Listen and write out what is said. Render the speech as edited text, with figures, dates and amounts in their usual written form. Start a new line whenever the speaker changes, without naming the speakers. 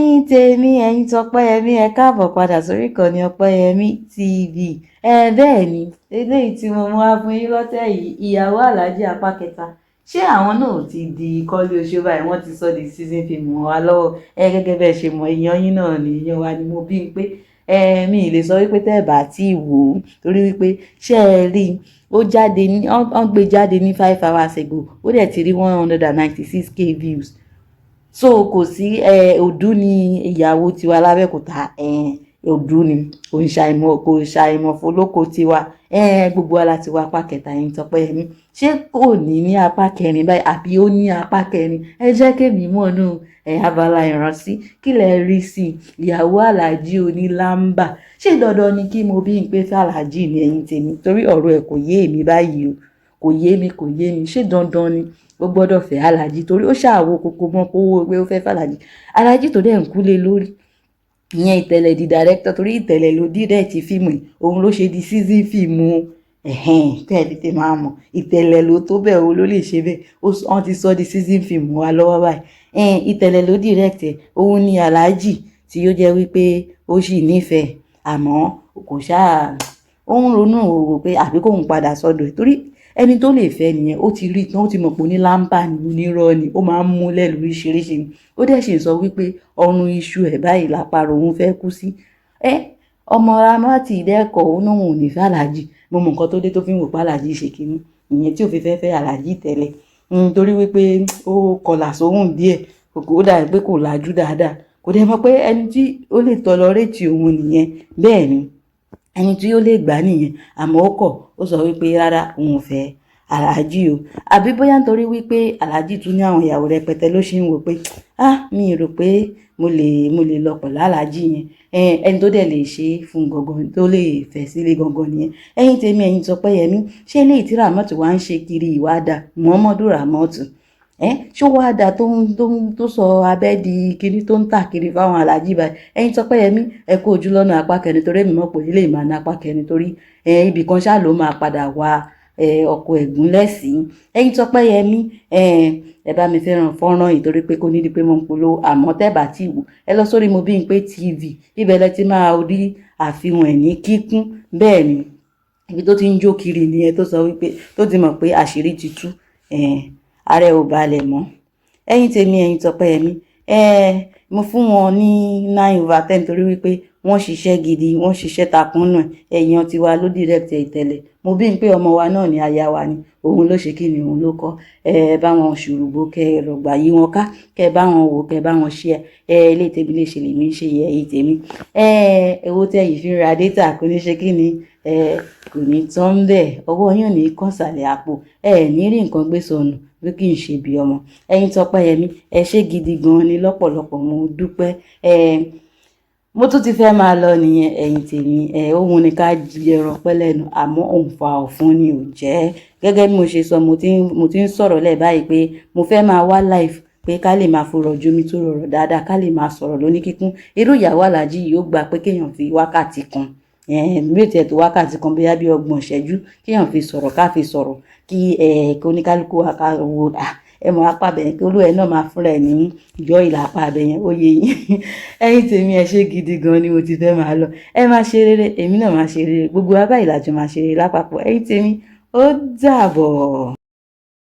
ẹ̀yin tèmi ẹ̀yin tọpẹ́yẹmí ẹ káàbọ̀ padà sórí ìkànnì ọpẹ́yẹmí tv. Bẹ́ẹ̀ ni eléyìí tí mo mú wá fún yín lọ́tẹ̀ yìí, ìyàwó aláàjì apá kẹta. Ṣé àwọn náà ti di kọ́lé oṣó báyìí? Wọ́n ti sọ di season film wa lọ́wọ́. Gẹ́gẹ́ bẹ́ẹ̀ ṣe mọ̀, èèyàn yín náà ni èèyàn wa ni mo bí pé mi ì lè sọ wípé tẹ́ ẹ̀ bá tí ì wò ó, torí wípé ṣé ẹ rí i, ó jáde ní wọ́n gbé jáde ní 5 hours ago, ó dẹ̀ ti rí 196k views. So kò sí òdú ni ìyàwó tiwa lábẹ́òkúta, òdú ni kò ṣàìmọ̀ fọlọ́kọ tiwa, gbogbo wa láti wá apá kẹta yín Tọ́pẹ́yẹmí. Ṣé kò ní apá kẹrin báyìí àbí ó ní apá kẹrin? Ẹ jẹ́ kémi mọ̀ nù abala ìrántí kí lẹ rí sí ìyàwó aláàjì onílámbà. Ṣé dandan ni kí mo bí n pé fẹ́ aláàjì ni ẹ̀yin tèmi? Torí ọ̀rọ̀ ẹ̀ kò yé èmi báyìí o, kò yé mi. Ṣé dandan ni ó gbọ́dọ̀ fẹ́ aláàjì? Torí ó ṣàwo kókó mọ́ kówó pé ó fẹ́ fàlàjì. Aláàjì tó dẹ̀ ń kúlé lórí ìyẹn Ìtẹ̀lẹ̀ di director, torí Ìtẹ̀lẹ̀ ló direct fíìmù yìí, òun ló ṣe di season fíìmù tẹ́lẹ̀ máa mọ̀. Ìtẹ̀lẹ̀ ló tó bẹ́ẹ̀, o ló lè ṣe bẹ́ẹ̀. Wọ́n ti sọ di season fíìmù wa lọ́wọ́ báyìí. Ìtẹ̀lẹ̀ ló direct ẹ̀, òun ni aláàjì tí ó jẹ́ wípé ó sì nífẹ̀ẹ́, àmọ́ kò ṣáà ó ń ronú òwò pé àbí kóun padà sọ́dọ̀ ẹ̀, torí ẹni tó lè fẹ́ nìyẹn. Ó ti rí tán, ó ti mọ̀ pé onílámbà ni, onírọ́ ni, ó máa ń múlẹ̀ lóríṣiríṣi ni. Ó dẹ̀ ṣe sọ wípé ọrùn iṣu ẹ̀ báyìí lápárò òun fẹ́ kú sí. Ọmọ ramati ìdẹ́kọ̀ òun náà ò ní fẹ́ aláàjì. Mo mọ nǹkan tó dé tó fi ń wò pé aláàjì ṣe kínní ìyẹn tí ò fi fẹ́ aláàjì tẹ́lẹ̀, torí wípé ó kọlà sóhùn díẹ̀, ó dà pé kò lajú dáadáa. Kò dẹ̀ mọ̀ pé ẹni tí ó lè tọlọrétì òun nìyẹn. Bẹ́ẹ̀ ni ẹni tí ó lè gbà nìyẹn, àmọ́ ó kọ̀, ó sọ wípé rárá òun ò fẹ́ aláàjì o. Àbí bóyá nítorí wípé aláàjì tún ní àwọn ìyàwó rẹpẹtẹ ló ṣe ń wò pé mi rò pé mo lè lọ pẹ̀lú aláàjì yẹn. Ẹni tó dẹ̀ lè ṣe fún gangan, tó lè fẹ́ sílé gangan nìyẹn. Ẹ̀yin tèmi ẹ̀yin Tọ́pẹ́yẹmí, ṣé ilé tí Ràmọ́tù wá ń ṣe kiri ìwádà Muhammadu Ràmọ́tù ṣó wá dà tó sọ abẹ́ di kiri tó ń tà kiri fáwọn aláàjì báyìí? Ẹ̀yin Tọ́pẹ́yẹmí ẹ kú ojú lọ́nà apá kẹrin, torí èmi mọ̀ pé ilé ìmọ̀ ní apá kẹrin, torí ibì kan ṣáà ló máa padà wá ọkọ̀ ẹ̀gún lẹ́sìn. Ẹ̀yin Tọ́pẹ́yẹmí ẹ bá mi fẹ́ràn fọ́nrán yìí, torí pé kò ní di pé mo ń polówó, àmọ́ tẹ́ bá ti wò ẹ lọ sórí Mobímpé TV, ibẹ̀ lẹ ti máa rí àfihàn ẹ̀ ní kíkún. Bẹ́ẹ̀ ni ibi tó ti ń jó kiri nìyẹn, tó sọ wípé tó ti mọ̀ pé àṣírí ti tú, ààrẹ ò balẹ̀ mọ́. Ẹ̀yin tèmi ẹ̀yin Tọ́pẹ́yẹmí, mo fún wọn ní 9/10 torí wípé wọ́n ṣiṣẹ́ gidi, wọ́n ṣiṣẹ́ takunú ẹ̀yàn tiwa ló direct Ìtẹ̀lẹ̀. Mobímpé ọmọ wa náà ni aya wa ni, òun ló ṣe kíni, òun ló kọ́. Bá wọn ṣùrùbó, kẹ rọ̀gbà yí wọn ká, kẹ bá wọn wò, kẹ bá wọn share. Ilé tèmi lè ṣe lèmi ń ṣe yẹ ẹ̀yin tèmi. Owó tẹ́ yìí fi ń ra data kò ní ṣe kíni, kò ní tán bẹ́ẹ̀, ọwọ́ yín ò ní kàn sàlẹ̀ àpò, ní rí nǹkan gbé sọnù bí kì í ṣe bí ọmọ. Ẹ̀yin Tọ́pẹ́yẹmí ẹ ṣé gidi gan ni lọ́pọ̀lọpọ̀, mo dúpẹ́. Mo tún ti fẹ́ máa lọ nìyẹn ẹ̀yin tèmi. Òun ni ká jẹran pẹ́lẹ́nu, àmọ́ òun fa ọ̀fun ni ò jẹ́. Gẹ́gẹ́ bí mo ṣe sọ, mo ti ń sọ̀rọ̀ lẹ̀ báyìí pé mo fẹ́ máa wá live pé ká lè máa fọ̀rọ̀ jomi tó rọrọ̀ dáadáa, ká lè máa sọ̀rọ̀ lóní kíkún. Irú ìyàwó aláàjì yìí ó gbà pé kéèyàn fi wákàtí kan, bí ètò ẹ̀tọ́ wákàtí kan bóyá bí 30 ìṣẹ́jú kéèyàn fi sọ̀rọ̀, ká fi sọ̀rọ̀ kí oníkálukú wa ká wo mọ̀ apá abẹ́yẹn kí olú ẹ̀ náà máa fúnra ẹ̀ ní ìjọ ìlà apá abẹ́yẹn, ó yé yín. Ẹ̀yin tèmi ẹ ṣé gidi gan ni, mo ti fẹ́ máa lọ. Ẹ máa ṣe rere, èmi náà máa ṣe rere, gbogbo wa báyìí la jọ máa ṣe rere lápapọ̀. Ẹ̀yin tèmi ó dàbọ̀.